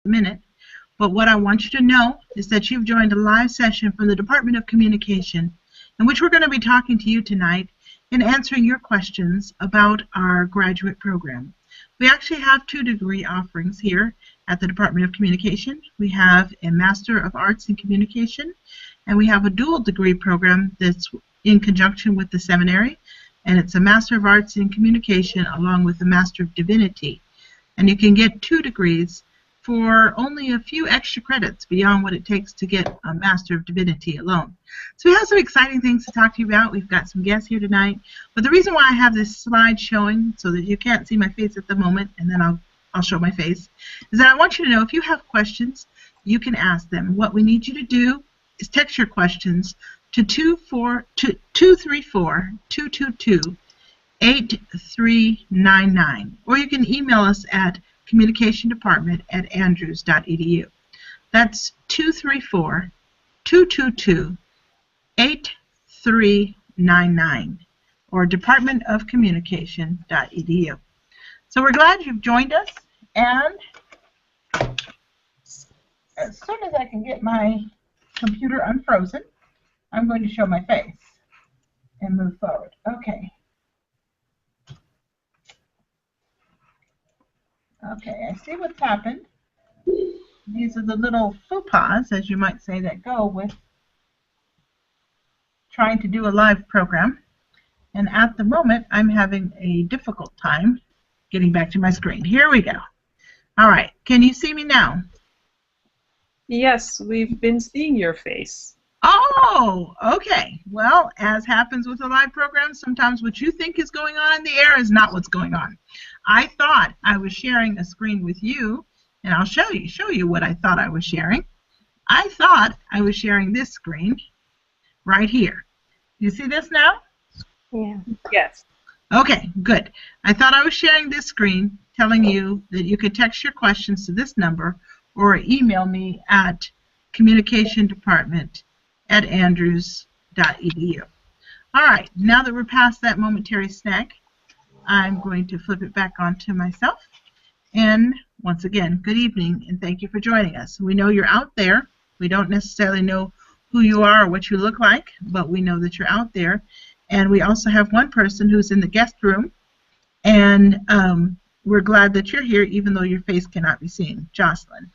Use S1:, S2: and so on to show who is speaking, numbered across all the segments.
S1: a minute. But what I want you to know is that you've joined a live session from the Department of Communication, in which we're going to be talking to you tonight and answering your questions about our graduate program. We actually have 2 degree offerings here at the Department of Communication. We have a Master of Arts in Communication, and we have a dual degree program that's in conjunction with the seminary, and it's a Master of Arts in Communication along with a Master of Divinity. And you can get 2 degrees for only a few extra credits beyond what it takes to get a Master of Divinity alone. So we have some exciting things to talk to you about. We've got some guests here tonight. But the reason why I have this slide showing so that you can't see my face at the moment, and then I'll show my face, is that I want you to know if you have questions, you can ask them. What we need you to do is text your questions to 234-222-8399, or you can email us at communicationdepartment@andrews.edu. That's 234-222-8399, or departmentofcommunication.edu. So we're glad you've joined us, and as soon as I can get my computer unfrozen, I'm going to show my face and move forward. Okay. Okay, I see what's happened. These are the little faux pas, as you might say, that go with trying to do a live program. And at the moment, I'm having a difficult time getting back to my screen. Here we go. All right, can you see me now?
S2: Yes, we've been seeing your face.
S1: Oh, okay. Well, as happens with a live program, sometimes what you think is going on in the air is not what's going on. I thought I was sharing a screen with you, and I'll show you what I thought I was sharing. I thought I was sharing this screen right here. You see this now?
S2: Yeah. Yes.
S1: Okay, good. I thought I was sharing this screen telling you that you could text your questions to this number or email me at communicationdepartment@andrews.edu. All right, now that we're past that momentary snack, I'm going to flip it back onto myself. And once again, good evening, and thank you for joining us. We know you're out there. We don't necessarily know who you are or what you look like, but we know that you're out there. And we also have one person who's in the guest room, and we're glad that you're here, even though your face cannot be seen, Jocelyn.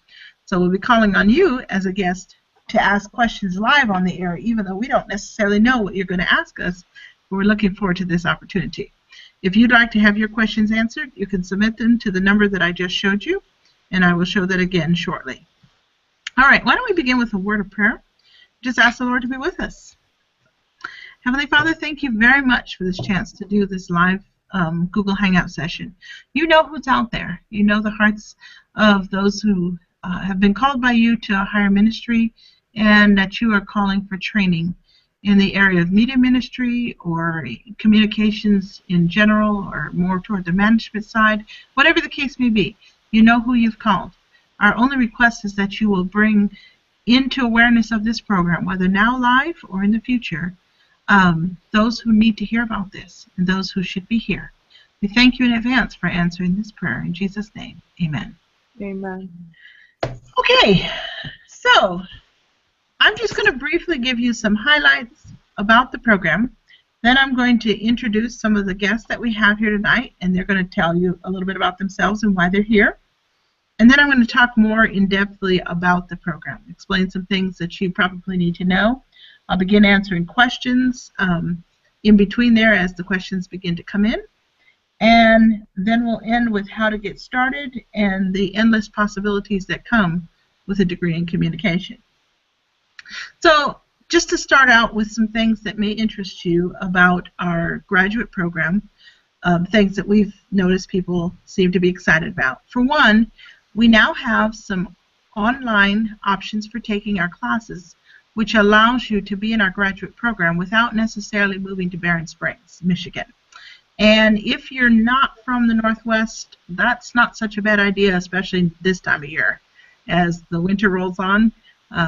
S1: So we'll be calling on you as a guest to ask questions live on the air, even though we don't necessarily know what you're going to ask us. But we're looking forward to this opportunity. If you'd like to have your questions answered, you can submit them to the number that I just showed you, and I will show that again shortly. All right, why don't we begin with a word of prayer? Just ask the Lord to be with us. Heavenly Father, thank you very much for this chance to do this live Google Hangout session. You know who's out there. You know the hearts of those who have been called by you to a higher ministry, and that you are calling for training in the area of media ministry or communications in general, or more toward the management side, whatever the case may be. You know who you've called. Our only request is that you will bring into awareness of this program, whether now live or in the future, those who need to hear about this and those who should be here. We thank you in advance for answering this prayer. In Jesus' name, amen.
S2: Amen.
S1: Okay, so I'm just going to briefly give you some highlights about the program. Then I'm going to introduce some of the guests that we have here tonight, and they're going to tell you a little bit about themselves and why they're here. And then I'm going to talk more in-depthly about the program, explain some things that you probably need to know. I'll begin answering questions in between there as the questions begin to come in. And then we'll end with how to get started and the endless possibilities that come with a degree in communication. So just to start out with some things that may interest you about our graduate program, things that we've noticed people seem to be excited about. For one, we now have some online options for taking our classes, which allows you to be in our graduate program without necessarily moving to Barron Springs, Michigan. And if you're not from the Northwest, that's not such a bad idea, especially this time of year. As the winter rolls on,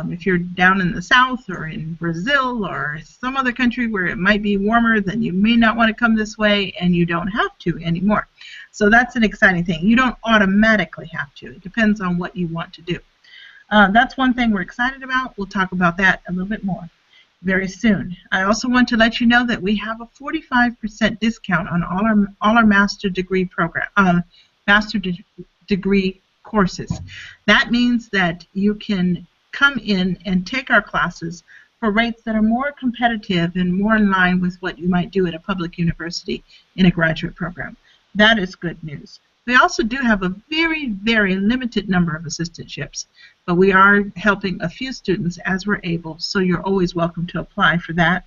S1: if you're down in the South or in Brazil or some other country where it might be warmer, then you may not want to come this way, and you don't have to anymore. So that's an exciting thing. You don't automatically have to. It depends on what you want to do. That's one thing we're excited about. We'll talk about that a little bit more very soon. I also want to let you know that we have a 45% discount on all our master degree degree courses. That means that you can come in and take our classes for rates that are more competitive and more in line with what you might do at a public university in a graduate program. That is good news. We also do have a very, very limited number of assistantships, but we are helping a few students as we're able, so you're always welcome to apply for that.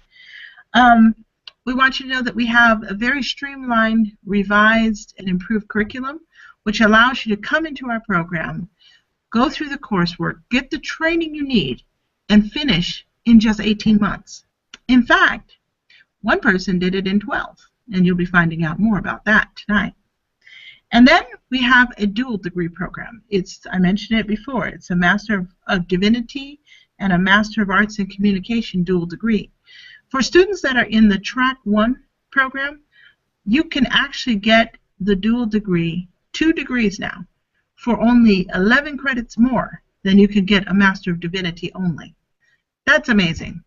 S1: We want you to know that we have a very streamlined, revised, and improved curriculum, which allows you to come into our program, go through the coursework, get the training you need, and finish in just 18 months. In fact, one person did it in 12, and you'll be finding out more about that tonight. And then we have a dual degree program. I mentioned it before, it's a Master of Divinity and a Master of Arts in Communication dual degree. For students that are in the Track 1 program, you can actually get the dual degree, 2 degrees now, for only 11 credits more than you can get a Master of Divinity only. That's amazing.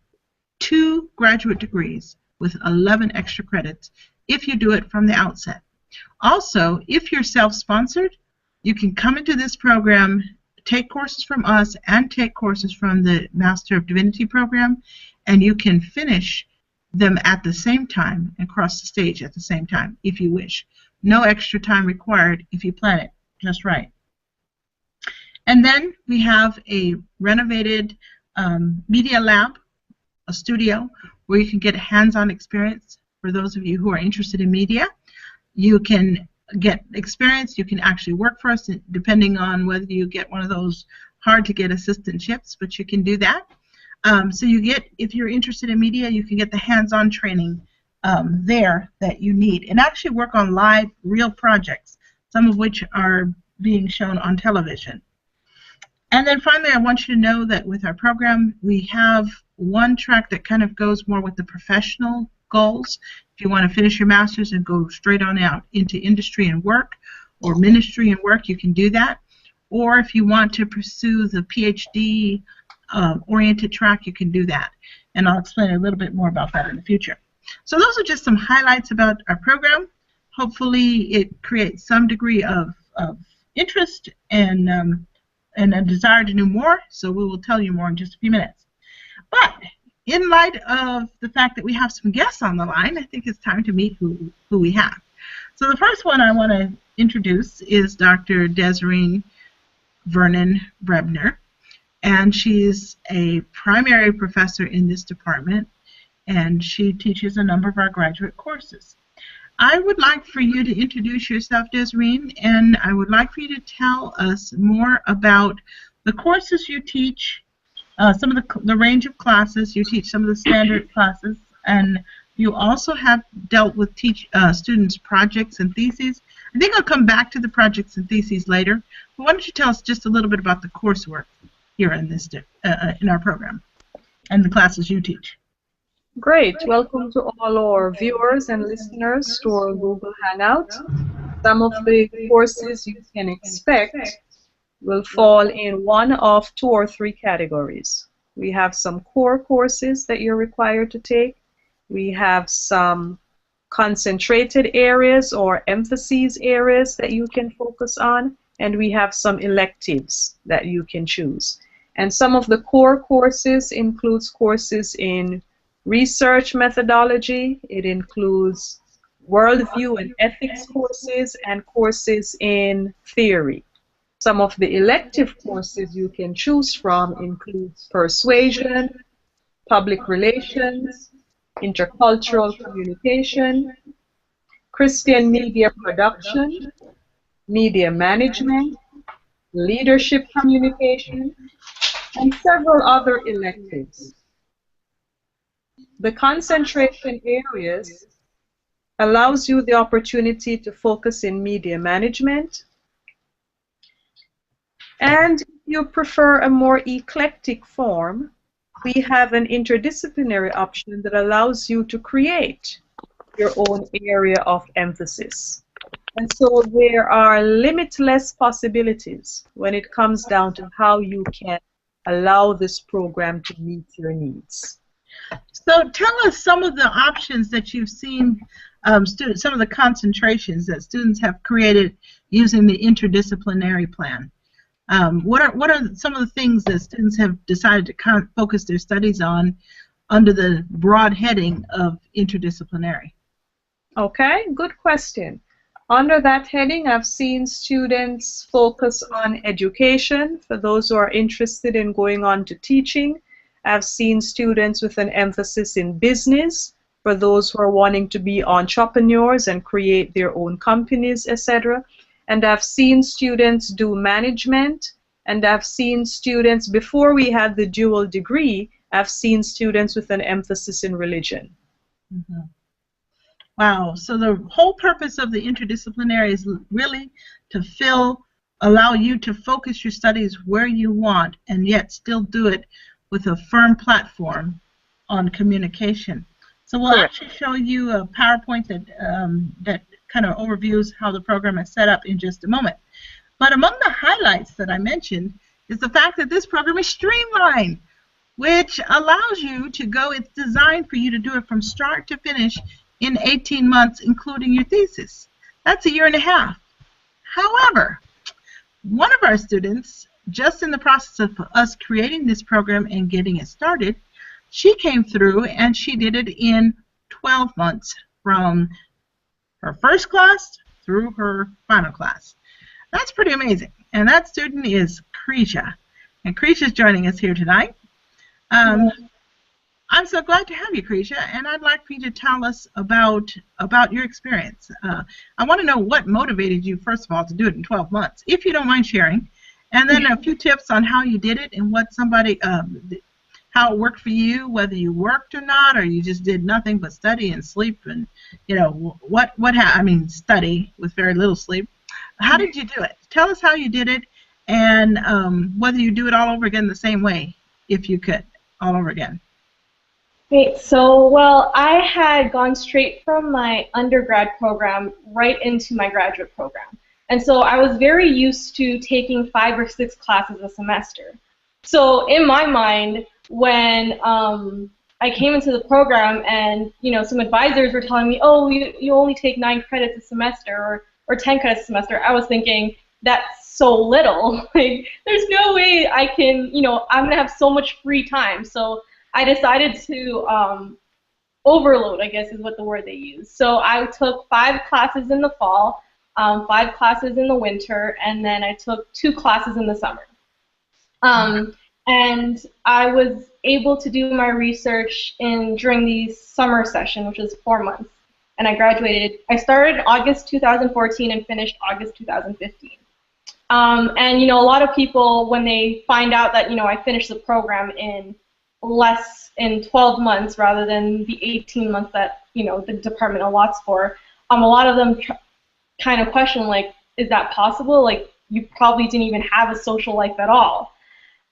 S1: 2 graduate degrees with 11 extra credits if you do it from the outset. Also, if you're self-sponsored, you can come into this program, take courses from us, and take courses from the Master of Divinity program, and you can finish them at the same time and cross the stage at the same time if you wish. No extra time required if you plan it just right. And then we have a renovated media lab, a studio, where you can get hands-on experience for those of you who are interested in media. You can get experience, you can actually work for us depending on whether you get one of those hard-to-get assistantships, but you can do that. So you get, if you're interested in media, you can get the hands-on training there that you need and actually work on live, real projects, some of which are being shown on television. And then finally, I want you to know that with our program, we have one track that kind of goes more with the professional goals. If you want to finish your master's and go straight on out into industry and work, or ministry and work, you can do that. Or if you want to pursue the PhD oriented track, you can do that. And I'll explain a little bit more about that in the future. So those are just some highlights about our program. Hopefully it creates some degree of interest and a desire to know more, so we will tell you more in just a few minutes. But in light of the fact that we have some guests on the line, I think it's time to meet who we have. So the first one I want to introduce is Dr. Desiree Vernon Brebner, and she's a primary professor in this department, and she teaches a number of our graduate courses. I would like for you to introduce yourself, Desiree, and I would like for you to tell us more about the courses you teach, some of the range of classes. You teach some of the standard classes, and you also have dealt with students' projects and theses. I think I'll come back to the projects and theses later, but why don't you tell us just a little bit about the coursework here in this in our program and the classes you teach.
S2: Great. Welcome to all our viewers and listeners to our Google Hangout. Some of the courses you can expect will fall in one of 2 or 3 categories. We have some core courses that you're required to take. We have some concentrated areas or emphases areas that you can focus on, and we have some electives that you can choose. And some of the core courses includes courses in research methodology, it includes worldview and ethics courses, and courses in theory. Some of the elective courses you can choose from includes persuasion, public relations, intercultural communication, Christian media production, media management, leadership communication, and several other electives. The concentration areas allows you the opportunity to focus in media management, and if you prefer a more eclectic form, we have an interdisciplinary option that allows you to create your own area of emphasis. And so there are limitless possibilities when it comes down to how you can allow this program to meet your needs.
S1: So tell us some of the options that you've seen, students, some of the concentrations that students have created using the interdisciplinary plan. What are some of the things that students have decided to focus their studies on under the broad heading of interdisciplinary?
S2: Okay, good question. Under that heading, I've seen students focus on education for those who are interested in going on to teaching. I've seen students with an emphasis in business for those who are wanting to be entrepreneurs and create their own companies, etc. And I've seen students do management, and I've seen students, before we had the dual degree, I've seen students with an emphasis in religion.
S1: Mm-hmm. Wow, so the whole purpose of the interdisciplinary is really to allow you to focus your studies where you want and yet still do it with a firm platform on communication. So we'll actually show you a PowerPoint that kind of overviews how the program is set up in just a moment. But among the highlights that I mentioned is the fact that this program is streamlined, which allows you to go, it's designed for you to do it from start to finish in 18 months, including your thesis. That's 1.5 years. However, one of our students, just in the process of us creating this program and getting it started, she came through and she did it in 12 months from her first class through her final class. That's pretty amazing. And that student is Krisha. And Krisha is joining us here tonight. I'm so glad to have you, Krisha, and I'd like for you to tell us about your experience. I want to know what motivated you, first of all, to do it in 12 months, if you don't mind sharing, and then a few tips on how you did it and what how it worked for you, whether you worked or not, or you just did nothing but study and sleep, and study with very little sleep. How did you do it? Tell us how you did it, and whether you do it all over again the same way, if you could, all over again.
S3: Great. So, well, I had gone straight from my undergrad program right into my graduate program. And so I was very used to taking 5 or 6 classes a semester. So in my mind, when I came into the program and, some advisors were telling me, oh, you only take 9 credits a semester or 10 credits a semester, I was thinking, that's so little. Like, there's no way I can, I'm going to have so much free time. So I decided to overload, I guess is what the word they use. So I took 5 classes in the fall, 5 classes in the winter, and then I took 2 classes in the summer. And I was able to do my research during the summer session, which was 4 months. And I graduated. I started in August 2014 and finished August 2015. And a lot of people, when they find out that I finished the program in 12 months rather than the 18 months that the department allots for, a lot of them kind of question, like, is that possible? Like, you probably didn't even have a social life at all.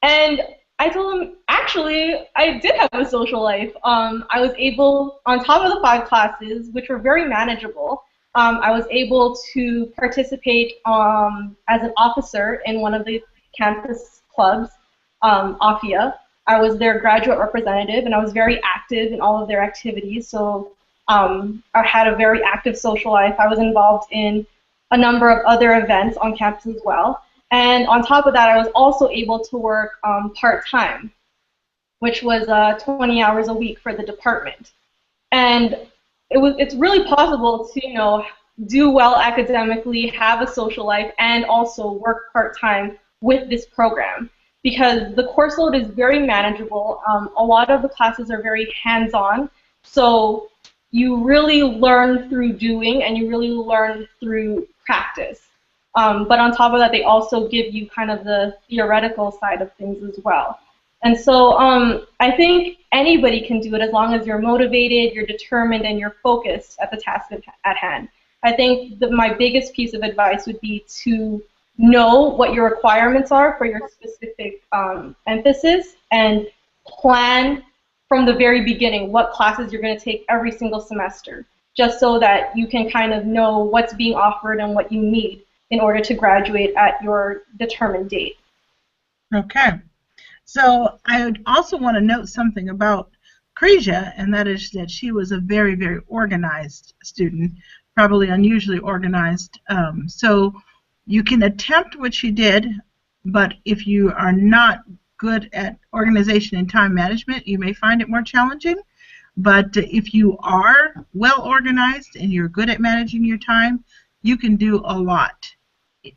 S3: And I told them, actually, I did have a social life. I was able, on top of the 5 classes, which were very manageable, I was able to participate as an officer in one of the campus clubs, AFIA. I was their graduate representative, and I was very active in all of their activities. So I had a very active social life. I was involved in a number of other events on campus as well. And on top of that, I was also able to work part-time, which was 20 hours a week for the department. And it's really possible to do well academically, have a social life, and also work part-time with this program, because the course load is very manageable. A lot of the classes are very hands-on, so you really learn through doing, and you really learn through practice. But on top of that, they also give you kind of the theoretical side of things as well. And so I think anybody can do it as long as you're motivated, you're determined, and you're focused at the task at hand. I think that my biggest piece of advice would be to know what your requirements are for your specific emphasis, and plan from the very beginning what classes you're going to take every single semester. just so that you can kind of know what's being offered and what you need in order to graduate at your determined date.
S1: Okay. So I would also want to note something about Cresia, and that is that she was a very, very organized student, probably unusually organized. So you can attempt what she did, but if you are not good at organization and time management, you may find it more challenging. But if you are well organized and you're good at managing your time, you can do a lot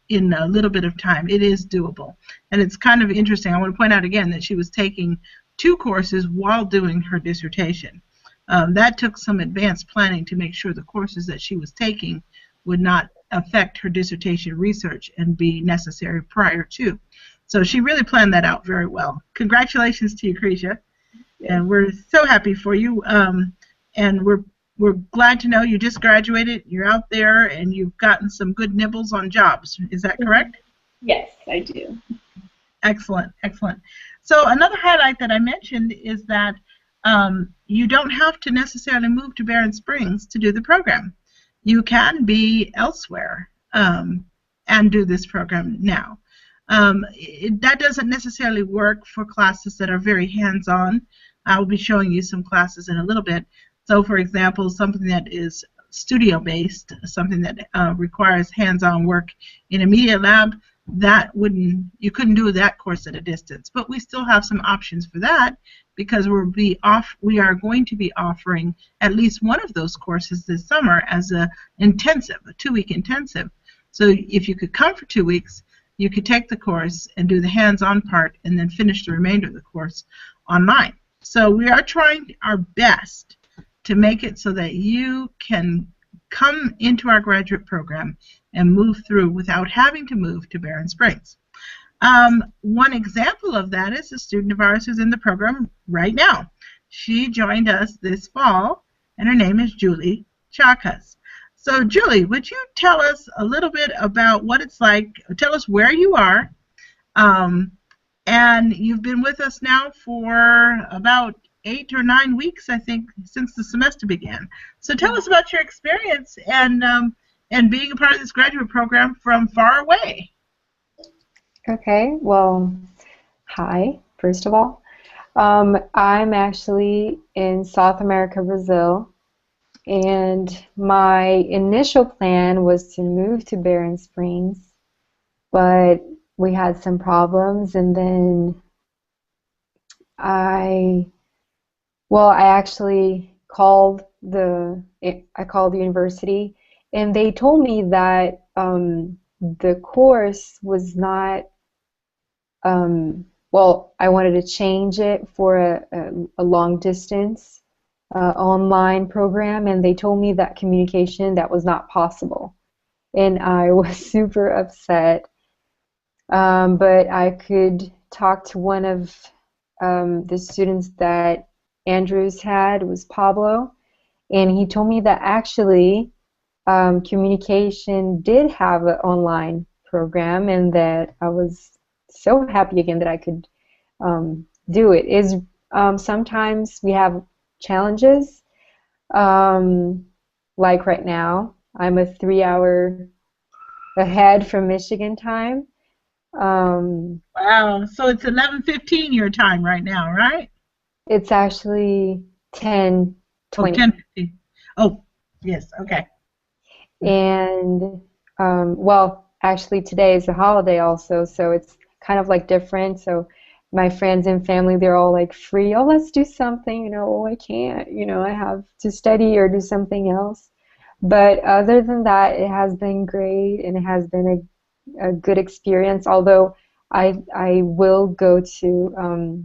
S1: in a little bit of time. It is doable. And it's kind of interesting. I want to point out again that she was taking 2 courses while doing her dissertation. That took some advanced planning to make sure the courses that she was taking would not affect her dissertation research and be necessary prior to. So she really planned that out very well. Congratulations to you, Cresia. And we're so happy for you. And we're glad to know you just graduated, you're out there, and you've gotten some good nibbles on jobs. Is that correct?
S3: Yes, I do.
S1: Excellent, excellent. So another highlight that I mentioned is that you don't have to necessarily move to Barron Springs to do the program. You can be elsewhere and do this program now. That doesn't necessarily work for classes that are very hands-on. I'll be showing you some classes in a little bit. So, for example, something that is studio-based, something that requires hands-on work in a media lab, you couldn't do that course at a distance. But we still have some options for that because we are going to be offering at least one of those courses this summer as a 2-week intensive. So if you could come for 2 weeks, you could take the course and do the hands-on part and then finish the remainder of the course online. So we are trying our best to make it so that you can come into our graduate program and move through without having to move to Barron Springs. One example of that is a student of ours who's in the program right now. She joined us this fall, and her name is Julie Chakas. So, Julie, would you tell us a little bit about what it's like? Tell us where you are. And you've been with us now for about 8 or 9 weeks, I think, since the semester began. So tell us about your experience and being a part of this graduate program from far away.
S4: Okay, well, hi, first of all. I'm actually in South America, Brazil, and my initial plan was to move to Barron Springs, but we had some problems, and then I actually called the university, and they told me that the course was not, I wanted to change it for a long distance online program, and they told me that that was not possible, and I was super upset. But I could talk to one of the students that Andrews had, was Pablo, and he told me that actually communication did have an online program, and that I was so happy again that I could do it. Sometimes we have challenges, like right now I'm a 3-hour ahead from Michigan time.
S1: Wow, so it's 11:15 your time right now, right?
S4: It's actually 10:20.
S1: Oh, 10:15. Oh, yes, okay.
S4: And actually today is a holiday also, so it's kind of like different. So my friends and family, they're all like free. Oh, let's do something. Oh, I can't. I have to study or do something else. But other than that, it has been great, and it has been a good experience. Although I will go to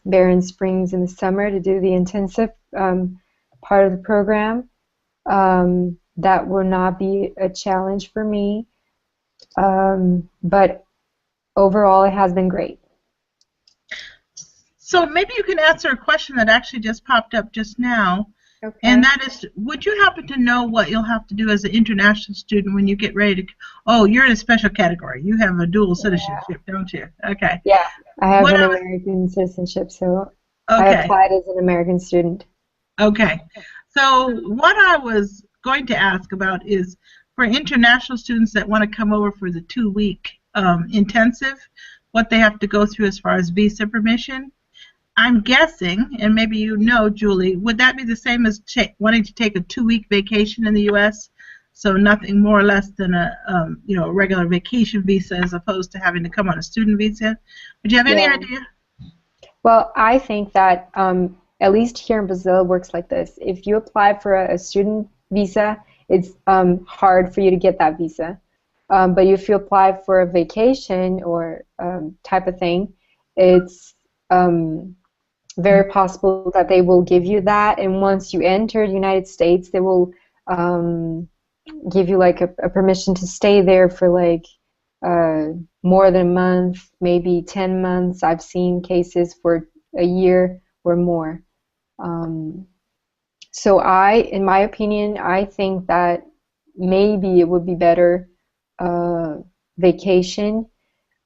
S4: Barron Springs in the summer to do the intensive part of the program. That will not be a challenge for me. But overall, it has been great.
S1: So maybe you can answer a question that actually just popped up just now.
S4: Okay.
S1: And that is, would you happen to know what you'll have to do as an international student when you get ready to... Oh, you're in a special category. You have a dual citizenship, don't you? Okay.
S4: Yeah, I have an American citizenship, so I applied as an American student.
S1: Okay. So what I was going to ask about is for international students that want to come over for the 2-week intensive, what they have to go through as far as visa permission. I'm guessing, and maybe you know, Julie, would that be the same as wanting to take a 2-week vacation in the U.S.? So nothing more or less than a a regular vacation visa as opposed to having to come on a student visa. Would you have any
S4: Yeah.
S1: idea?
S4: Well, I think that at least here in Brazil it works like this. If you apply for a student visa, it's hard for you to get that visa. But if you apply for a vacation or type of thing, it's very possible that they will give you that. And once you enter the United States, they will give you like a permission to stay there for like more than a month, maybe 10 months. I've seen cases for a year or more. So in my opinion, I think that maybe it would be better vacation,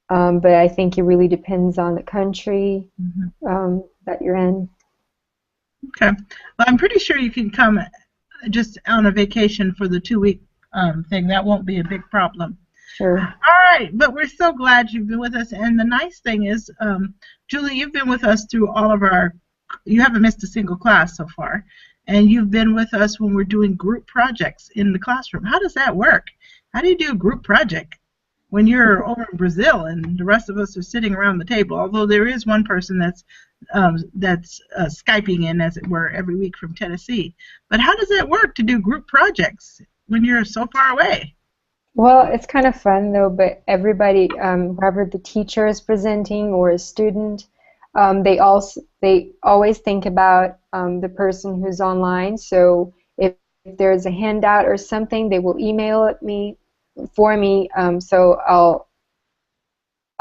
S4: but I think it really depends on the country that you're in.
S1: Okay. Well, I'm pretty sure you can come just on a vacation for the 2-week thing. That won't be a big problem.
S4: Sure.
S1: All right, but we're so glad you've been with us. And the nice thing is, Julie, you've been with us through all of you haven't missed a single class so far. And you've been with us when we're doing group projects in the classroom. How does that work? How do you do a group project when you're over in Brazil and the rest of us are sitting around the table? Although there is one person that's Skyping in, as it were, every week from Tennessee. But how does that work to do group projects when you're so far away?
S4: Well, it's kind of fun though, but everybody, whoever the teacher is presenting or a student, they always think about the person who's online. So if there's a handout or something, they will email it for me. So I'll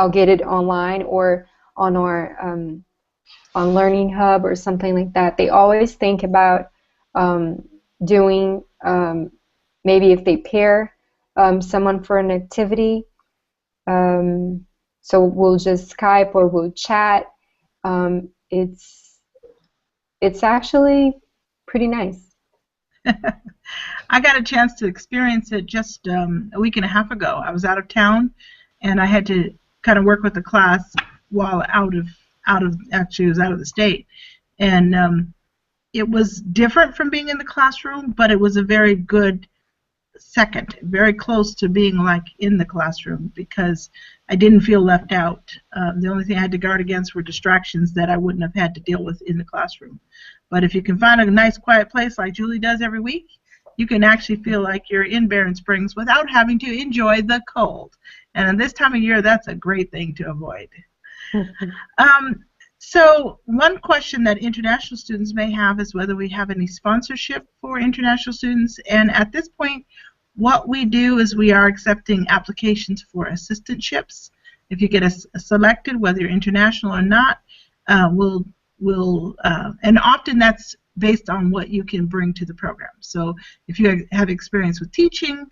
S4: get it online or on our on Learning Hub or something like that. They always think about doing maybe if they pair someone for an activity. So we'll just Skype or we'll chat. It's actually pretty nice.
S1: I got a chance to experience it just a week and a half ago. I was out of town, and I had to kind of work with the class while actually was out of the state, and it was different from being in the classroom, but it was a very good second, very close to being like in the classroom because I didn't feel left out. The only thing I had to guard against were distractions that I wouldn't have had to deal with in the classroom. But if you can find a nice quiet place like Julie does every week, you can actually feel like you're in Barron Springs without having to enjoy the cold. And at this time of year, that's a great thing to avoid. So one question that international students may have is whether we have any sponsorship for international students. And at this point, what we do is we are accepting applications for assistantships. If you get selected, whether you're international or not, and often that's based on what you can bring to the program. So if you have experience with teaching,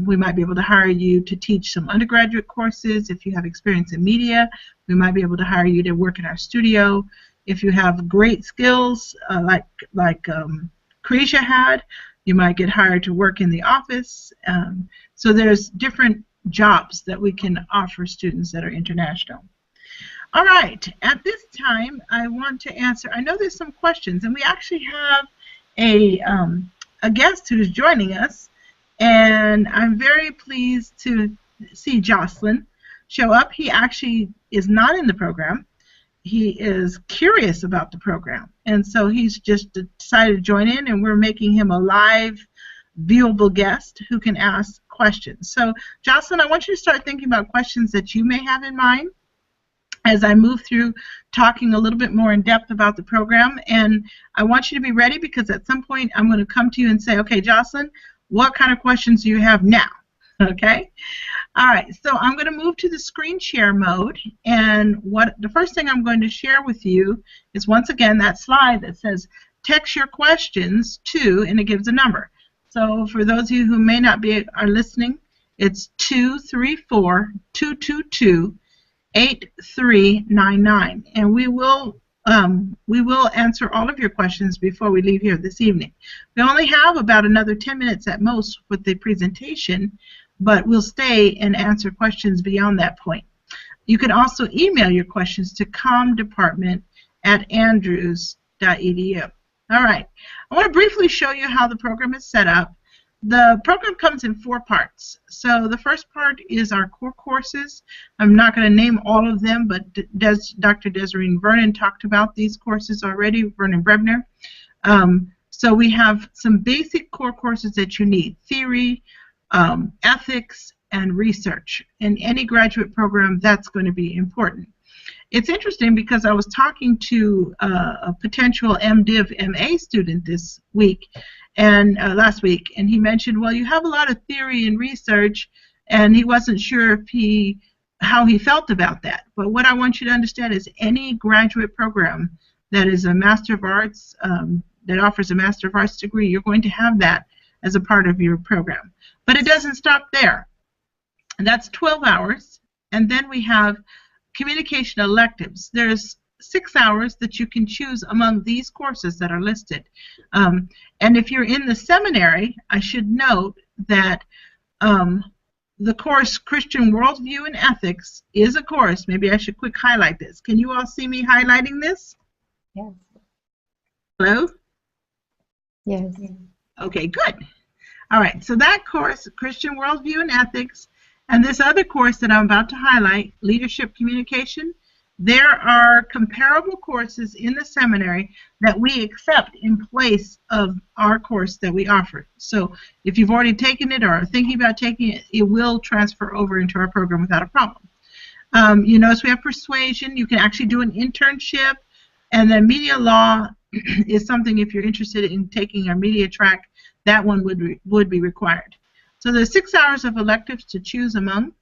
S1: we might be able to hire you to teach some undergraduate courses. If you have experience in media, we might be able to hire you to work in our studio. If you have great skills, like Krisha had, you might get hired to work in the office. So there's different jobs that we can offer students that are international. All right, at this time, I want to answer, I know there's some questions, and we actually have a guest who's joining us. And I'm very pleased to see Jocelyn show up. He actually is not in the program. He is curious about the program. And so he's just decided to join in, and we're making him a live, viewable guest who can ask questions. So, Jocelyn, I want you to start thinking about questions that you may have in mind as I move through talking a little bit more in depth about the program. And I want you to be ready because at some point I'm going to come to you and say, okay, Jocelyn, what kind of questions do you have now? Okay? All right, so I'm going to move to the screen share mode, and the first thing I'm going to share with you is once again that slide that says text your questions to, and it gives a number. So for those of you who may not are listening, it's 234-222-8399, and we will we will answer all of your questions before we leave here this evening. We only have about another 10 minutes at most with the presentation, but we'll stay and answer questions beyond that point. You can also email your questions to comdepartment@andrews.edu. All right. I want to briefly show you how the program is set up. The program comes in 4 parts. So the first part is our core courses. I'm not going to name all of them, but Dr. Desiree Vernon talked about these courses already, Vernon Brebner. So we have some basic core courses that you need: theory, ethics, and research. In any graduate program, that's going to be important. It's interesting because I was talking to a potential MDiv MA student this week and last week, and he mentioned, well, you have a lot of theory and research, and he wasn't sure if how he felt about that. But what I want you to understand is any graduate program that is a Master of Arts, that offers a Master of Arts degree, you're going to have that as a part of your program. But it doesn't stop there. And that's 12 hours, and then we have communication electives. There's 6 hours that you can choose among these courses that are listed. And if you're in the seminary, I should note that the course Christian Worldview and Ethics is a course. Maybe I should quick highlight this. Can you all see me highlighting this?
S4: Yes.
S1: Hello?
S4: Yes.
S1: Okay, good. All right, so that course, Christian Worldview and Ethics, and this other course that I'm about to highlight, Leadership Communication, there are comparable courses in the seminary that we accept in place of our course that we offer. So if you've already taken it or are thinking about taking it, it will transfer over into our program without a problem. You notice we have persuasion. You can actually do an internship. And then media law is something, if you're interested in taking our media track, that one would be required. So there's 6 hours of electives to choose among.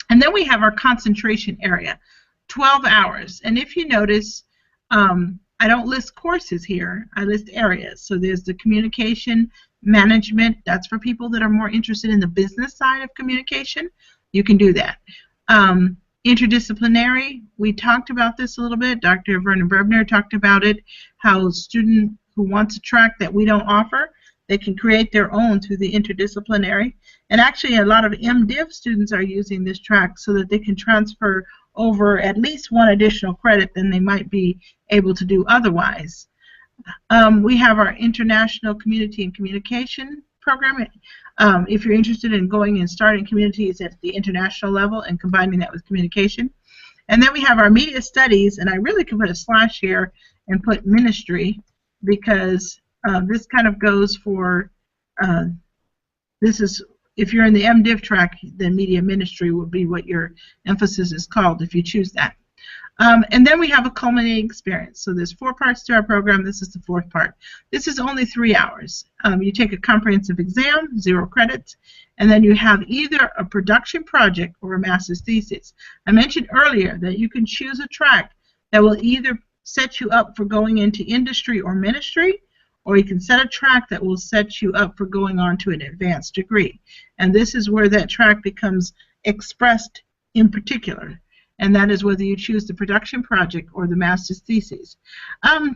S1: And then we have our concentration area, 12 hours. And if you notice, I don't list courses here, I list areas. So there's the communication management. That's for people that are more interested in the business side of communication. You can do that. Interdisciplinary, we talked about this a little bit. Dr. Vernon Brebner talked about it, how a student who wants a track that we don't offer, they can create their own through the interdisciplinary. And actually a lot of MDiv students are using this track so that they can transfer over at least one additional credit than they might be able to do otherwise. We have our International Community and Communication program. If you're interested in going and starting communities at the international level and combining that with communication. And then we have our Media Studies, and I really could put a slash here and put ministry, because this kind of goes for, this is, if you're in the MDiv track, then media ministry will be what your emphasis is called if you choose that. And then we have a culminating experience. So there's 4 parts to our program. This is the 4th part. This is only 3 hours. You take a comprehensive exam, 0 credits, and then you have either a production project or a master's thesis. I mentioned earlier that you can choose a track that will either set you up for going into industry or ministry, or you can set a track that will set you up for going on to an advanced degree. And this is where that track becomes expressed in particular. And that is whether you choose the production project or the master's thesis.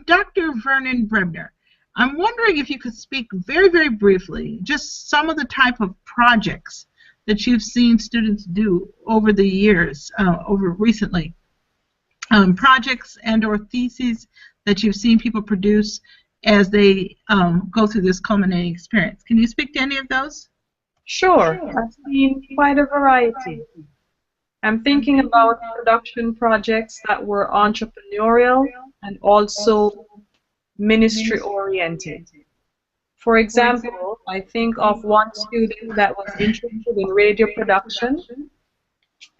S1: Dr. Vernon Brebner, I'm wondering if you could speak very, very briefly, just some of the type of projects that you've seen students do over the years, over recently. Projects and or theses that you've seen people produce as they go through this culminating experience. Can you speak to any of those?
S2: Sure. I've seen quite a variety. I'm thinking about production projects that were entrepreneurial and also ministry-oriented. For example, I think of one student that was interested in radio production,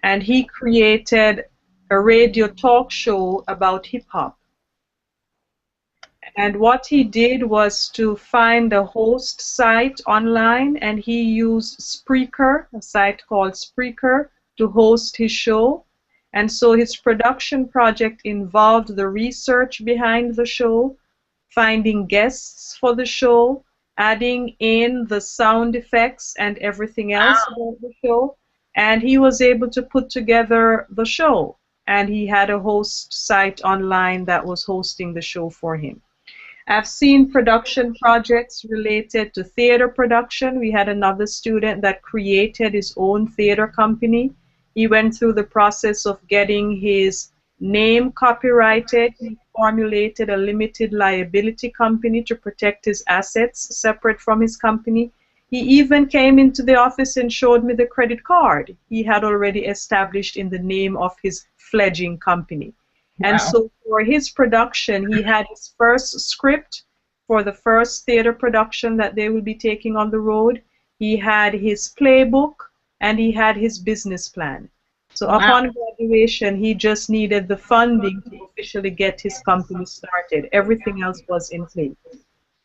S2: and he created a radio talk show about hip-hop. And what he did was to find a host site online, and he used Spreaker, a site called Spreaker, to host his show. And so his production project involved the research behind the show, finding guests for the show, adding in the sound effects and everything else about the show, and he was able to put together the show. and he had a host site online that was hosting the show for him. I've seen production projects related to theater production. We had another student that created his own theater company. He went through the process of getting his name copyrighted. He formulated a limited liability company to protect his assets separate from his company. He even came into the office and showed me the credit card he had already established in the name of his fledgling company.
S1: Wow.
S2: And so for his production, he had his first script for the first theater production that they will be taking on the road. He had his playbook, and he had his business plan. So
S1: Wow.
S2: upon graduation, he just needed the funding to officially get his company started. Everything else was in place.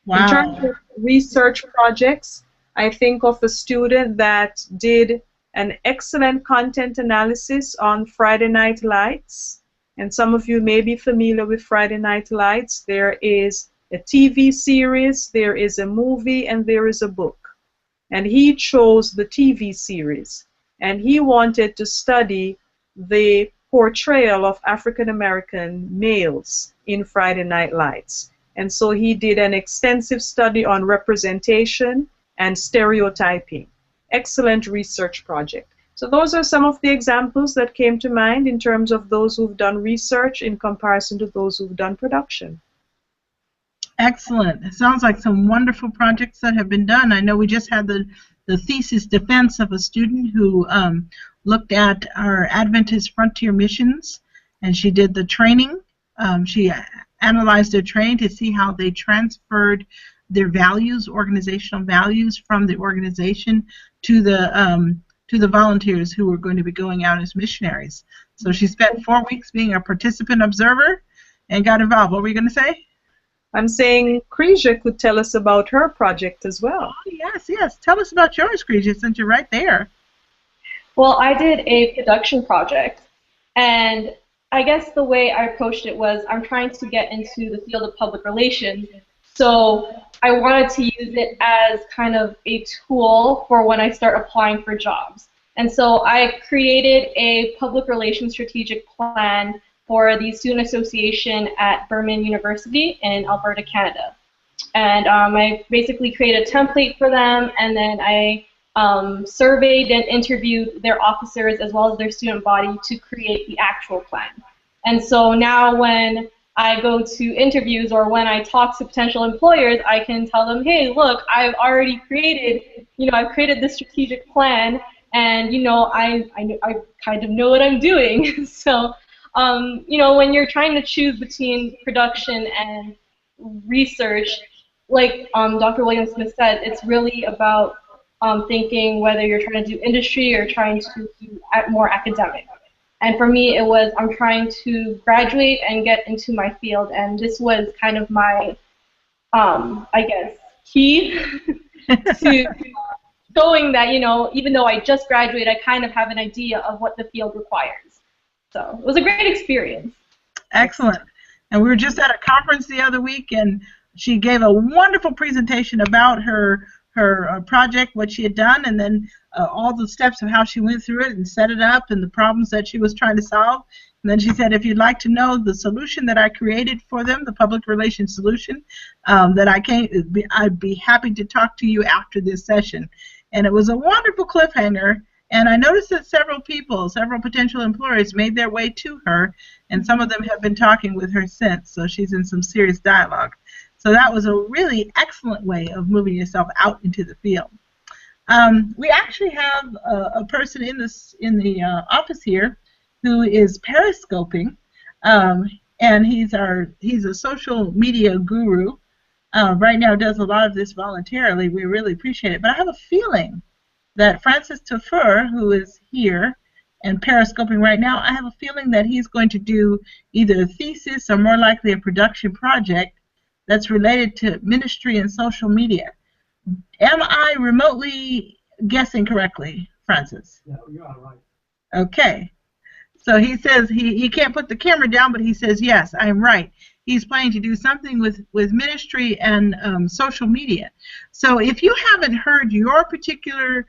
S1: Wow.
S2: In terms of research projects, I think of a student that did an excellent content analysis on Friday Night Lights. And some of you may be familiar with Friday Night Lights. There is a TV series, there is a movie, and there is a book. And he chose the TV series. And he wanted to study the portrayal of African American males in Friday Night Lights. And so he did an extensive study on representation and stereotyping. Excellent research project. So those are some of the examples that came to mind in terms of those who've done research in comparison to those who've done production.
S1: Excellent. It sounds like some wonderful projects that have been done. I know we just had the thesis defense of a student who looked at our Adventist frontier missions, and she did the training. She analyzed their training to see how they transferred their values, organizational values, from the organization to the volunteers who were going to be going out as missionaries. So she spent 4 weeks being a participant observer and got involved. What were you going to say?
S2: I'm saying Kresia could tell us about her project as well.
S1: Oh, yes, yes. Tell us about yours, Kresia, since you're right there.
S3: Well, I did a production project, and I guess the way I approached it was I'm trying to get into the field of public relations, so I wanted to use it as kind of a tool for when I start applying for jobs. And so I created a public relations strategic plan for the Student Association at Burman University in Alberta, Canada. And I basically created a template for them, and then I surveyed and interviewed their officers as well as their student body to create the actual plan. And so now when I go to interviews or when I talk to potential employers, I can tell them, hey, look, I've already created, I've created this strategic plan, and, I kind of know what I'm doing. So, when you're trying to choose between production and research, like Dr. William Smith said, it's really about thinking whether you're trying to do industry or trying to do more academic. And for me, it was I'm trying to graduate and get into my field, and this was kind of my, I guess, key to showing that, even though I just graduated, I kind of have an idea of what the field requires. So it was a great experience.
S1: Excellent. And we were just at a conference the other week, and she gave a wonderful presentation about her project, what she had done, and then all the steps of how she went through it and set it up and the problems that she was trying to solve. And then she said, if you'd like to know the solution that I created for them, the public relations solution, I'd be happy to talk to you after this session. And it was a wonderful cliffhanger. And I noticed that several potential employers made their way to her, and some of them have been talking with her since, so she's in some serious dialogue. So that was a really excellent way of moving yourself out into the field. We actually have a person in the office here who is periscoping, and he's a social media guru. Right now does a lot of this voluntarily. We really appreciate it. But I have a feeling that Francis Tafur, who is here and periscoping right now, I have a feeling that he's going to do either a thesis or more likely a production project that's related to ministry and social media. Am I remotely guessing correctly, Francis?
S5: Yeah, you're all right.
S1: Okay. So he says he can't put the camera down, but he says, yes, I'm right. He's planning to do something with ministry and social media. So if you haven't heard your particular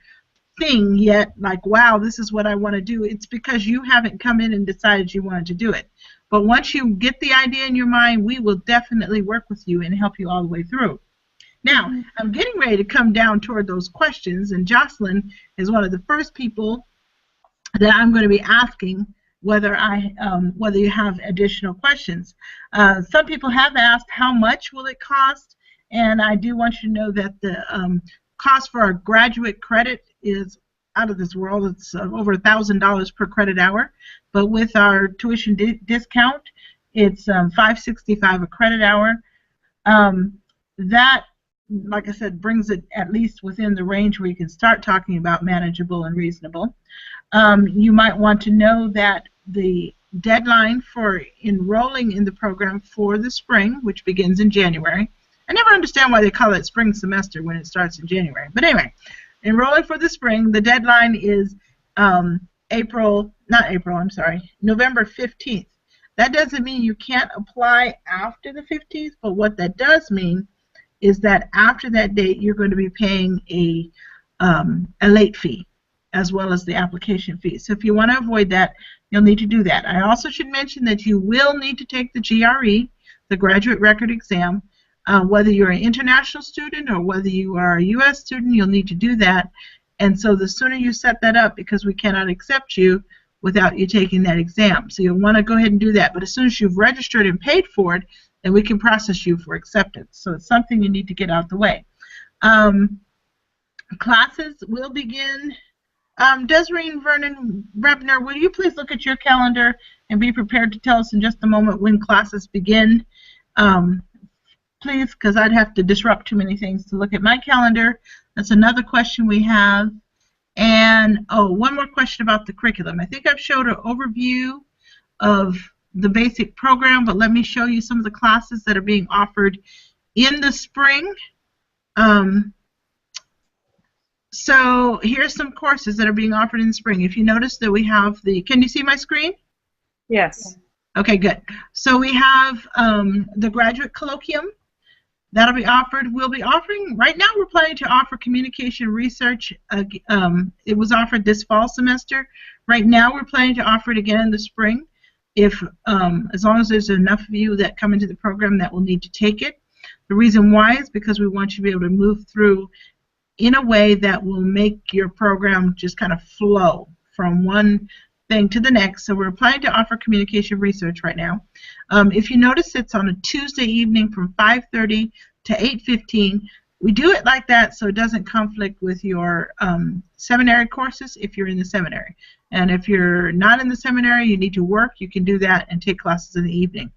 S1: thing yet, like, wow, this is what I want to do. It's because you haven't come in and decided you wanted to do it. But once you get the idea in your mind, we will definitely work with you and help you all the way through. Now, I'm getting ready to come down toward those questions, and Jocelyn is one of the first people that I'm going to be asking whether you have additional questions. Some people have asked how much will it cost, and I do want you to know that the cost for our graduate credit is out of this world. It's over $1,000 per credit hour, but with our tuition discount, it's $565 a credit hour. That, like I said, brings it at least within the range where you can start talking about manageable and reasonable. You might want to know that the deadline for enrolling in the program for the spring, which begins in January. I never understand why they call it spring semester when it starts in January. But anyway, enrolling for the spring, the deadline is November 15th. That doesn't mean you can't apply after the 15th, but what that does mean is that after that date, you're going to be paying a late fee as well as the application fee. So if you want to avoid that, you'll need to do that. I also should mention that you will need to take the GRE, the Graduate Record Exam. Whether you're an international student or whether you are a U.S. student, you'll need to do that. And so the sooner you set that up, because we cannot accept you without you taking that exam. So you'll want to go ahead and do that. But as soon as you've registered and paid for it, then we can process you for acceptance. So it's something you need to get out the way. Classes will begin. Desiree Vernon Rebner, will you please look at your calendar and be prepared to tell us in just a moment when classes begin? Please, because I'd have to disrupt too many things to look at my calendar. That's another question we have. And, one more question about the curriculum. I think I've showed an overview of the basic program, but let me show you some of the classes that are being offered in the spring. So here's some courses that are being offered in the spring. If you notice that we have can you see my screen?
S2: Yes.
S1: Okay, good. So we have the graduate colloquium. That'll be offered. We'll be offering, right now we're planning to offer communication research. It was offered this fall semester. Right now we're planning to offer it again in the spring. As long as there's enough of you that come into the program that will need to take it. The reason why is because we want you to be able to move through in a way that will make your program just kind of flow from one thing to the next. So we're planning to offer communication research right now. If you notice, it's on a Tuesday evening from 5:30 to 8:15. We do it like that so it doesn't conflict with your seminary courses if you're in the seminary. And if you're not in the seminary, you need to work, you can do that and take classes in the evening.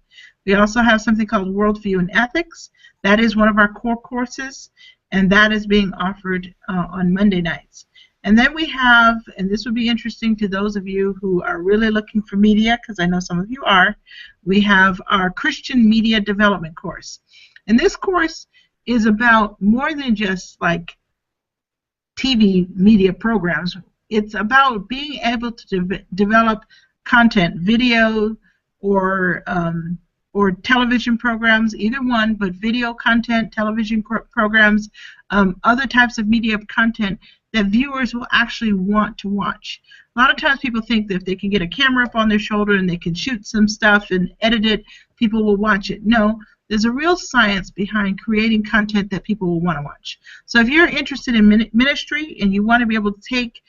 S1: We also have something called Worldview and Ethics. That is one of our core courses, and that is being offered on Monday nights. And then we have, and this would be interesting to those of you who are really looking for media, because I know some of you are, we have our Christian Media Development course. And this course is about more than just like TV media programs. It's about being able to develop content, video or television programs, either one, but video content, television programs, other types of media content that viewers will actually want to watch. A lot of times people think that if they can get a camera up on their shoulder and they can shoot some stuff and edit it, people will watch it. No, there's a real science behind creating content that people will want to watch. So if you're interested in ministry and you want to be able to take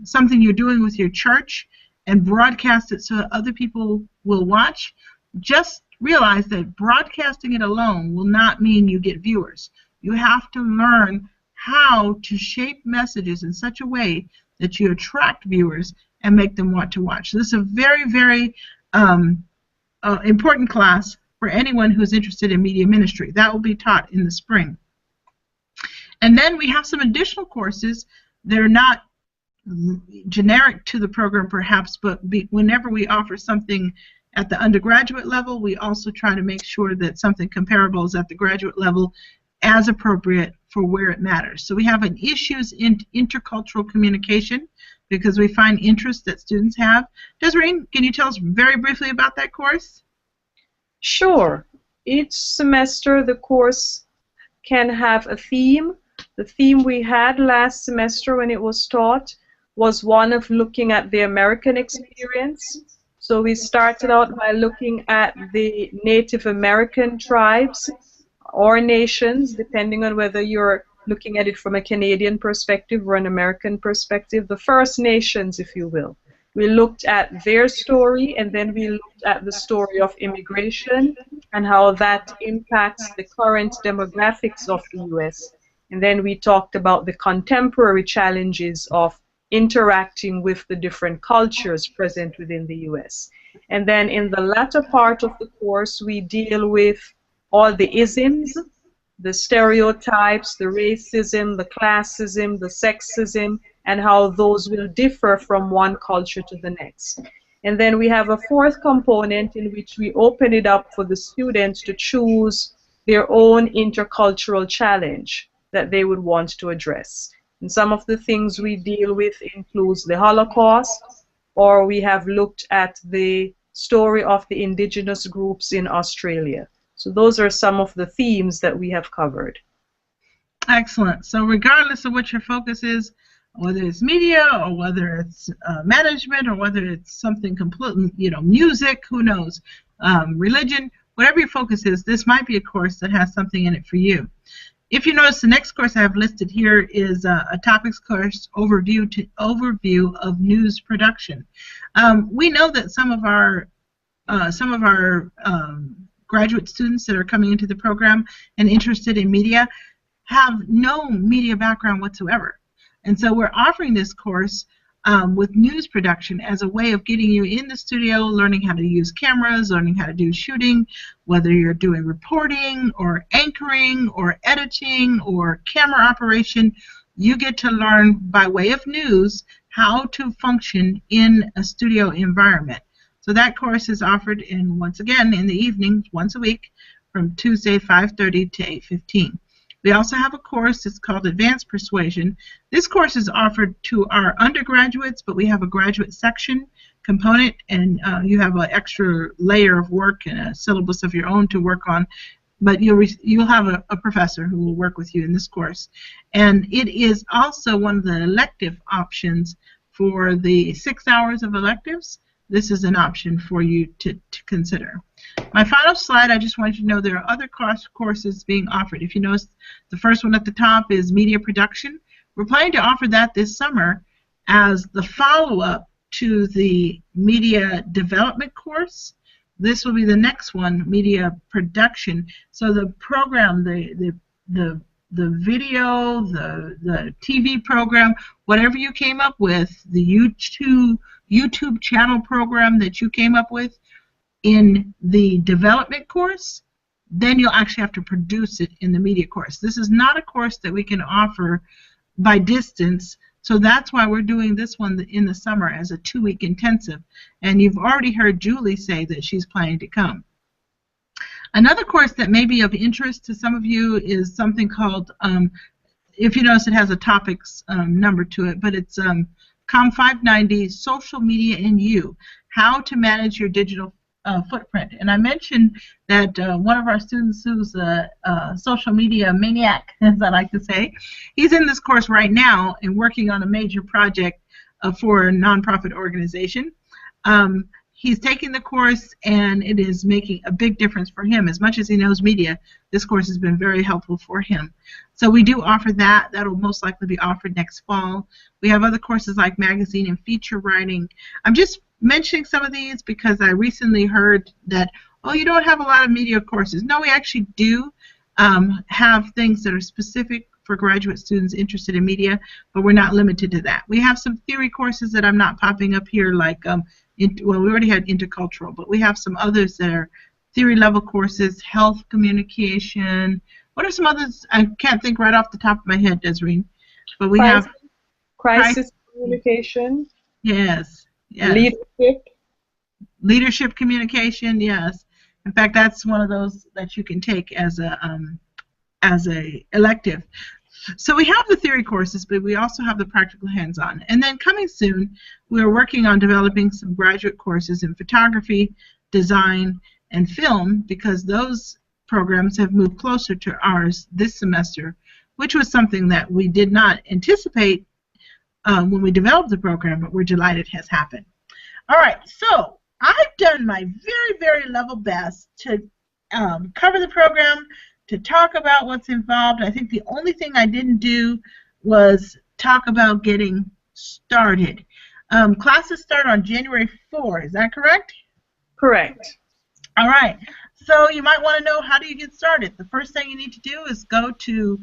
S1: something you're doing with your church and broadcast it so that other people will watch, just realize that broadcasting it alone will not mean you get viewers. You have to learn how to shape messages in such a way that you attract viewers and make them want to watch. So this is a very, very important class for anyone who's interested in media ministry. That will be taught in the spring. And then we have some additional courses that are not generic to the program perhaps, but whenever we offer something at the undergraduate level, we also try to make sure that something comparable is at the graduate level as appropriate for where it matters. So we have an issues in intercultural communication because we find interest that students have. Desiree, can you tell us very briefly about that course?
S2: Sure. Each semester the course can have a theme The theme we had last semester when it was taught was one of looking at the American experience. So we started out by looking at the Native American tribes or nations, depending on whether you're looking at it from a Canadian perspective or an American perspective, the First Nations, if you will. We looked at their story, and then we looked at the story of immigration and how that impacts the current demographics of the U.S. And then we talked about the contemporary challenges of interacting with the different cultures present within the U.S. And then in the latter part of the course, we deal with all the isms, the stereotypes, the racism, the classism, the sexism, and how those will differ from one culture to the next. And then we have a fourth component in which we open it up for the students to choose their own intercultural challenge that they would want to address. And some of the things we deal with includes the Holocaust, or we have looked at the story of the indigenous groups in Australia. So those are some of the themes that we have covered.
S1: Excellent. So regardless of what your focus is, whether it's media or whether it's management or whether it's something completely, music, who knows, religion, whatever your focus is, this might be a course that has something in it for you. If you notice, the next course I have listed here is a topics course overview of news production. We know that some of our graduate students that are coming into the program and interested in media have no media background whatsoever. And so we're offering this course with news production as a way of getting you in the studio, learning how to use cameras, learning how to do shooting, whether you're doing reporting or anchoring or editing or camera operation. You get to learn by way of news how to function in a studio environment. So that course is offered once again in the evenings, once a week, from Tuesday 5:30 to 8:15. We also have a course that's called Advanced Persuasion. This course is offered to our undergraduates, but we have a graduate section component, and you have an extra layer of work and a syllabus of your own to work on. But you'll have a professor who will work with you in this course. And it is also one of the elective options for the 6 hours of electives. This is an option for you to consider. My final slide, I just want you to know there are other courses being offered. If you notice, the first one at the top is media production. We're planning to offer that this summer as the follow-up to the media development course. This will be the next one, media production. So the program, the video, the TV program, whatever you came up with, the YouTube channel program that you came up with in the development course, then you'll actually have to produce it in the media course. This is not a course that we can offer by distance, so that's why we're doing this one in the summer as a 2-week intensive. And you've already heard Julie say that she's planning to come. Another course that may be of interest to some of you is something called, if you notice it has a topics number to it, but it's COM 590, Social Media and You, How to Manage Your Digital Footprint. And I mentioned that one of our students who's a social media maniac, as I like to say, he's in this course right now and working on a major project for a nonprofit organization. He's taking the course, and it is making a big difference for him. As much as he knows media, this course has been very helpful for him. So we do offer that. That will most likely be offered next fall. We have other courses like magazine and feature writing. I'm just mentioning some of these because I recently heard that, oh, you don't have a lot of media courses. No, we actually do have things that are specific for graduate students interested in media, but we're not limited to that. We have some theory courses that I'm not popping up here, like, well, we already had intercultural, but we have some others that are theory level courses, health communication. What are some others? I can't think right off the top of my head, Desireen. But we have
S2: crisis communication.
S1: Yes.
S2: Yes.
S1: Leadership communication. Yes. In fact, that's one of those that you can take as a elective. So we have the theory courses, but we also have the practical hands-on. And then coming soon, we're working on developing some graduate courses in photography, design, and film, because those programs have moved closer to ours this semester which was something that we did not anticipate when we developed the program, but we're delighted has happened. All right, so I've done my very, very level best to cover the program, to talk about what's involved. I think the only thing I didn't do was talk about getting started. Classes start on January 4, is that correct?
S2: Correct.
S1: All right, so you might want to know, how do you get started? The first thing you need to do is go to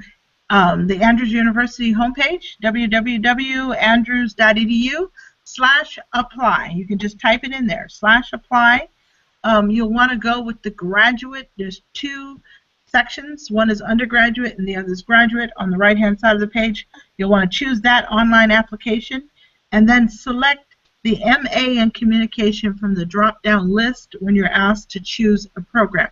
S1: the Andrews University homepage, www.andrews.edu/apply. You can just type it in there, /apply. You'll want to go with the graduate. There's two sections. One is undergraduate and the other is graduate on the right-hand side of the page. You'll want to choose that online application and then select the MA in Communication from the drop-down list when you're asked to choose a program.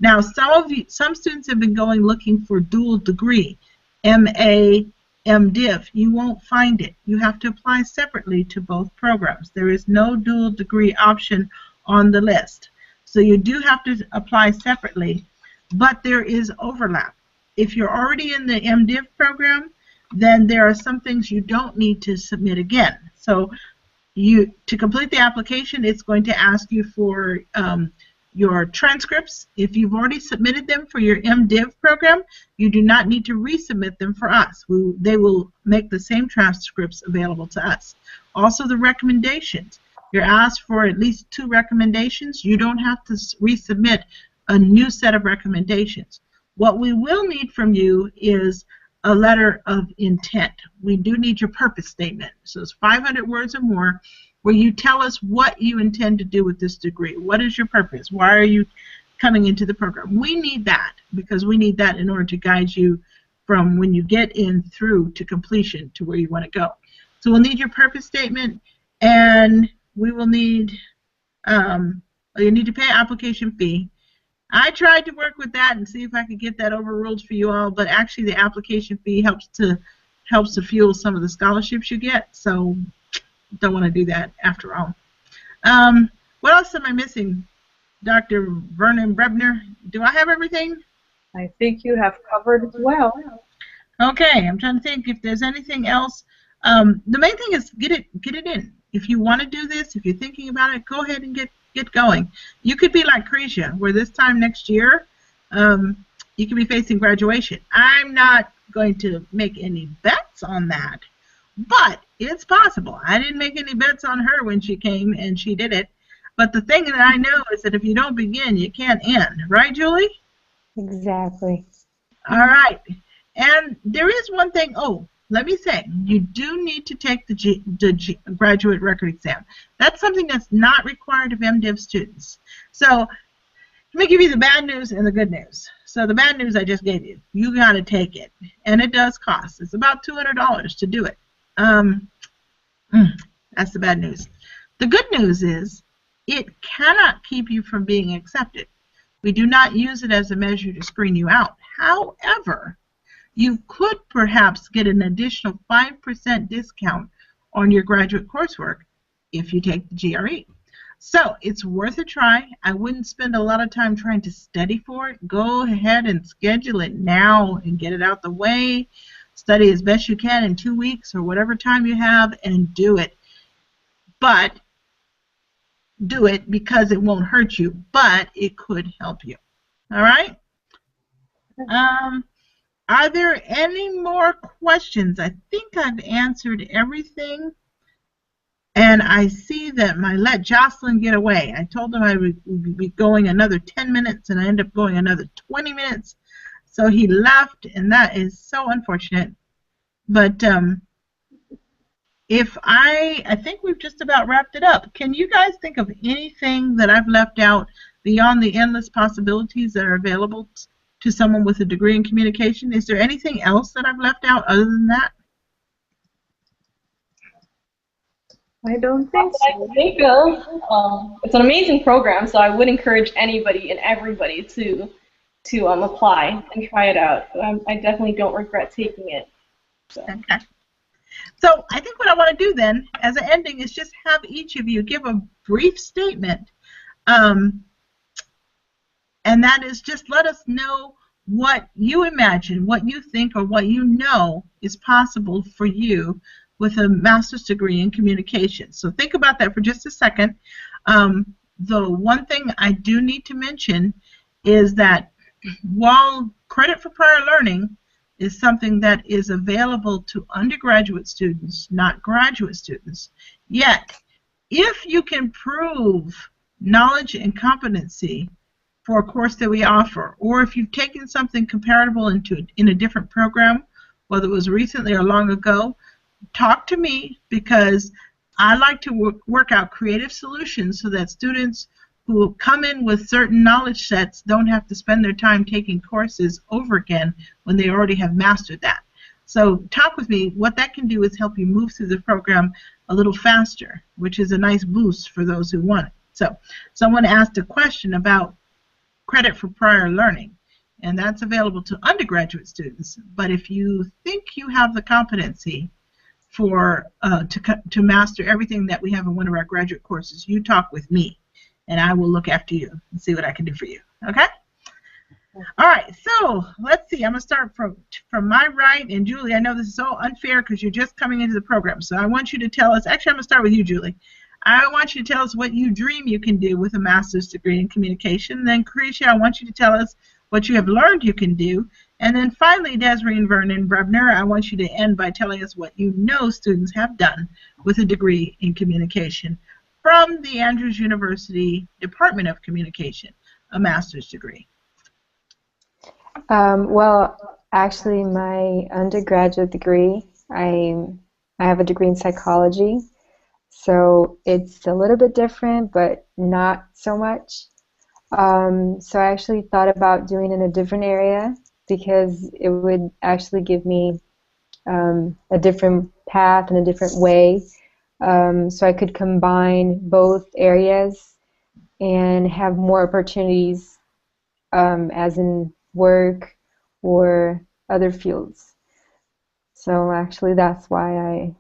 S1: Now, some students have been going looking for dual degree, MA, MDiv. You won't find it. You have to apply separately to both programs. There is no dual degree option on the list. So you do have to apply separately, but there is overlap. If you're already in the MDiv program, then there are some things you don't need to submit again. So to complete the application, it's going to ask you for your transcripts. If you've already submitted them for your MDiv program, you do not need to resubmit them for us. They will make the same transcripts available to us. Also, the recommendations. You're asked for at least 2 recommendations. You don't have to resubmit a new set of recommendations. What we will need from you is a letter of intent. We do need your purpose statement. So it's 500 words or more, where you tell us what you intend to do with this degree. What is your purpose? Why are you coming into the program? We need that, because we need that in order to guide you from when you get in through to completion to where you want to go. So we'll need your purpose statement, and we will need, you need to pay an application fee. I tried to work with that and see if I could get that overruled for you all, but actually the application fee helps to fuel some of the scholarships you get, so don't want to do that after all. What else am I missing, Dr. Vernon Brebner? Do I have everything?
S2: I think you have covered it well.
S1: Okay, I'm trying to think if there's anything else. The main thing is get it in. If you want to do this, if you're thinking about it, go ahead and get going. You could be like Cretia, where this time next year you could be facing graduation. I'm not going to make any bets on that, but it's possible. I didn't make any bets on her when she came and she did it. But the thing that I know is that if you don't begin, you can't end. Right, Julie?
S4: Exactly.
S1: All right. And there is one thing. Oh, let me say, you do need to take the graduate record exam. That's something that's not required of MDiv students. So let me give you the bad news and the good news. So the bad news I just gave you. You got to take it. And it does cost. It's about $200 to do it. That's the bad news. The good news is it cannot keep you from being accepted. We do not use it as a measure to screen you out. However, you could perhaps get an additional 5% discount on your graduate coursework if you take the GRE. So it's worth a try. I wouldn't spend a lot of time trying to study for it. Go ahead and schedule it now and get it out the way. Study as best you can in 2 weeks or whatever time you have and do it. But do it because it won't hurt you, but it could help you. All right? Are there any more questions? I think I've answered everything. And I see that I let Jocelyn get away. I told him I would be going another 10 minutes, and I ended up going another 20 minutes. So he left, and that is so unfortunate. But I think we've just about wrapped it up. Can you guys think of anything that I've left out beyond the endless possibilities that are available to someone with a degree in communication? Is there anything else that I've left out other than that?
S2: I don't think so.
S3: I think it's an amazing program, so I would encourage anybody and everybody to apply and try it out. I definitely don't regret taking it. So.
S1: Okay. So I think what I want to do then, as an ending, is just have each of you give a brief statement, and that is just let us know what you imagine, what you think, or what you know is possible for you with a master's degree in communication. So think about that for just a second. The one thing I do need to mention is that while credit for prior learning is something that is available to undergraduate students, not graduate students, yet if you can prove knowledge and competency for a course that we offer, or if you've taken something comparable in a different program, whether it was recently or long ago, talk to me, because I like to work out creative solutions so that students who come in with certain knowledge sets don't have to spend their time taking courses over again when they already have mastered that. So talk with me. What that can do is help you move through the program a little faster, which is a nice boost for those who want it. So someone asked a question about credit for prior learning, and that's available to undergraduate students. But if you think you have the competency for to master everything that we have in one of our graduate courses, you talk with me, and I will look after you and see what I can do for you. Okay? All right, so let's see. I'm going to start from my right. And Julie, I know this is so unfair because you're just coming into the program. So I want you to tell us, actually I'm going to start with you, Julie. I want you to tell us what you dream you can do with a master's degree in communication. Then, Carisha, I want you to tell us what you have learned you can do. And then finally, Desiree and Vernon Brebner, I want you to end by telling us what you know students have done with a degree in communication from the Andrews University Department of Communication, a master's degree.
S4: Well, actually, my undergraduate degree, I have a degree in psychology. So it's a little bit different, but not so much. So I actually thought about doing it in a different area because it would actually give me a different path and a different way. So I could combine both areas and have more opportunities as in work or other fields. So actually that's why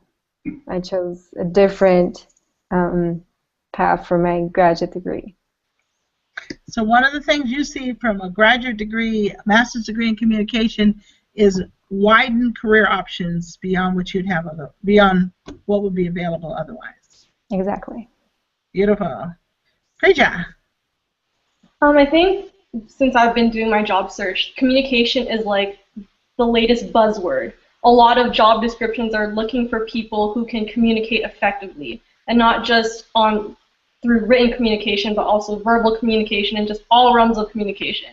S4: I chose a different path for my graduate degree.
S1: So one of the things you see from a graduate degree, a master's degree in communication, is widened career options beyond what you'd have beyond what would be available otherwise.
S4: Exactly.
S1: Beautiful. Preja.
S3: I think since I've been doing my job search, communication is like the latest buzzword. A lot of job descriptions are looking for people who can communicate effectively, and not just through written communication, but also verbal communication and just all realms of communication.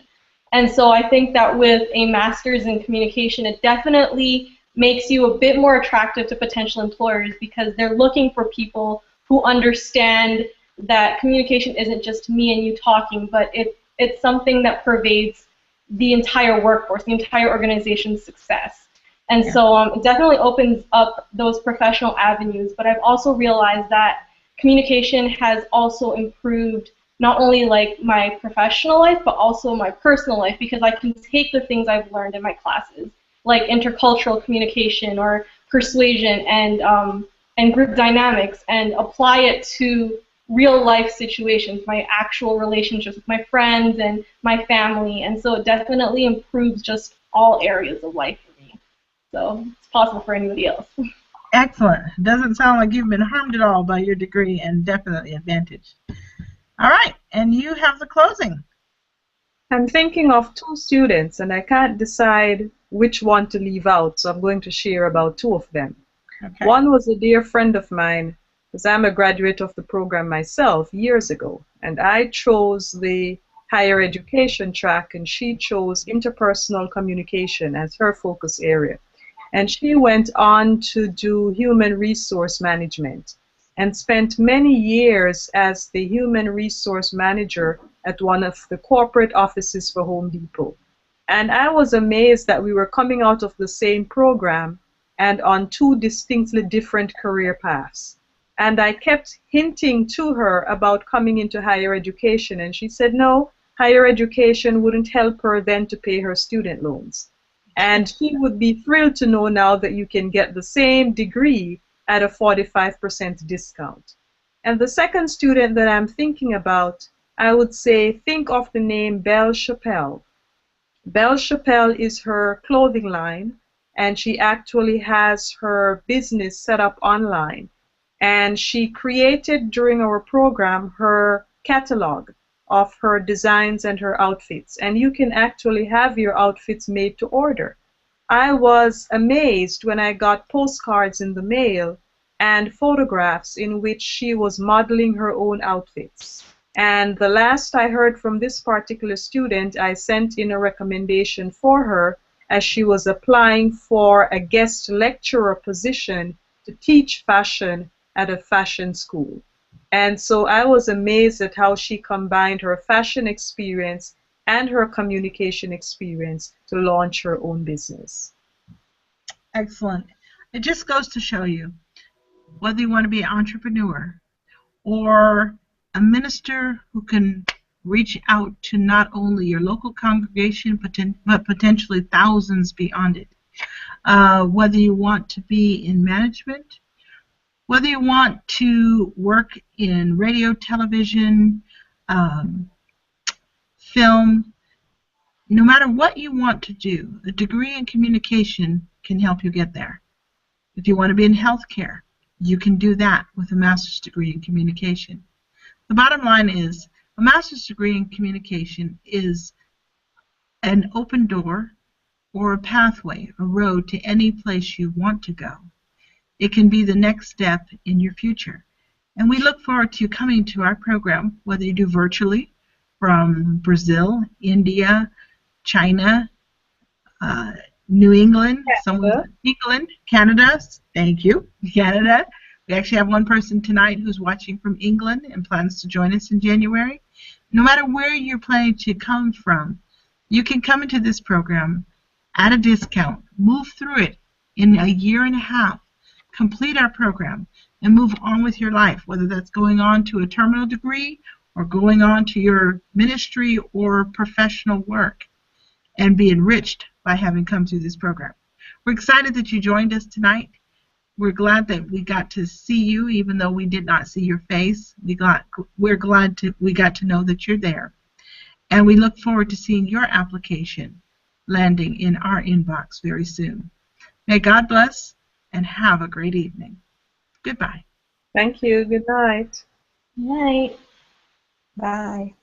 S3: And so I think that with a master's in communication, it definitely makes you a bit more attractive to potential employers because they're looking for people who understand that communication isn't just me and you talking, but it's something that pervades the entire workforce, the entire organization's success. And so it definitely opens up those professional avenues, but I've also realized that communication has also improved not only like my professional life, but also my personal life, because I can take the things I've learned in my classes, like intercultural communication or persuasion and group dynamics, and apply it to real life situations, my actual relationships with my friends and my family, and so it definitely improves just all areas of life for me. So it's possible for anybody else.
S1: Excellent. Doesn't sound like you've been harmed at all by your degree, and definitely advantaged. All right, and you have the closing.
S2: I'm thinking of two students, and I can't decide which one to leave out, so I'm going to share about two of them. Okay. One was a dear friend of mine, because I'm a graduate of the program myself years ago, and I chose the higher education track, and she chose interpersonal communication as her focus area. And she went on to do human resource management and spent many years as the human resource manager at one of the corporate offices for Home Depot. And I was amazed that we were coming out of the same program and on two distinctly different career paths. And I kept hinting to her about coming into higher education, and she said no, higher education wouldn't help her then to pay her student loans. And she would be thrilled to know now that you can get the same degree at a 45% discount. And the second student that I'm thinking about, I would say think of the name Belle Chappelle. Belle Chappelle is her clothing line, and she actually has her business set up online. And she created during our program her catalog of her designs and her outfits. And you can actually have your outfits made to order. I was amazed when I got postcards in the mail and photographs in which she was modeling her own outfits. And the last I heard from this particular student, I sent in a recommendation for her as she was applying for a guest lecturer position to teach fashion at a fashion school. And so I was amazed at how she combined her fashion experience and her communication experience to launch her own business.
S1: Excellent. It just goes to show you, whether you want to be an entrepreneur or a minister who can reach out to not only your local congregation but potentially thousands beyond it. Whether you want to be in management, whether you want to work in radio, television, film, no matter what you want to do, a degree in communication can help you get there. If you want to be in healthcare, you can do that with a master's degree in communication. The bottom line is, a master's degree in communication is an open door or a pathway, a road to any place you want to go. It can be the next step in your future. And we look forward to you coming to our program, whether you do virtually from Brazil, India, China, New England, Canada, thank you, Canada. We actually have one person tonight who's watching from England and plans to join us in January. No matter where you're planning to come from, you can come into this program at a discount, move through it in a year and a half, complete our program, and move on with your life, whether that's going on to a terminal degree or going on to your ministry or professional work, and be enriched by having come through this program. We're excited that you joined us tonight. We're glad that we got to see you, even though we did not see your face. We're glad we got to know that you're there. And we look forward to seeing your application landing in our inbox very soon. May God bless and have a great evening. Goodbye.
S2: Thank you. Good night.
S3: Good night.
S4: Bye.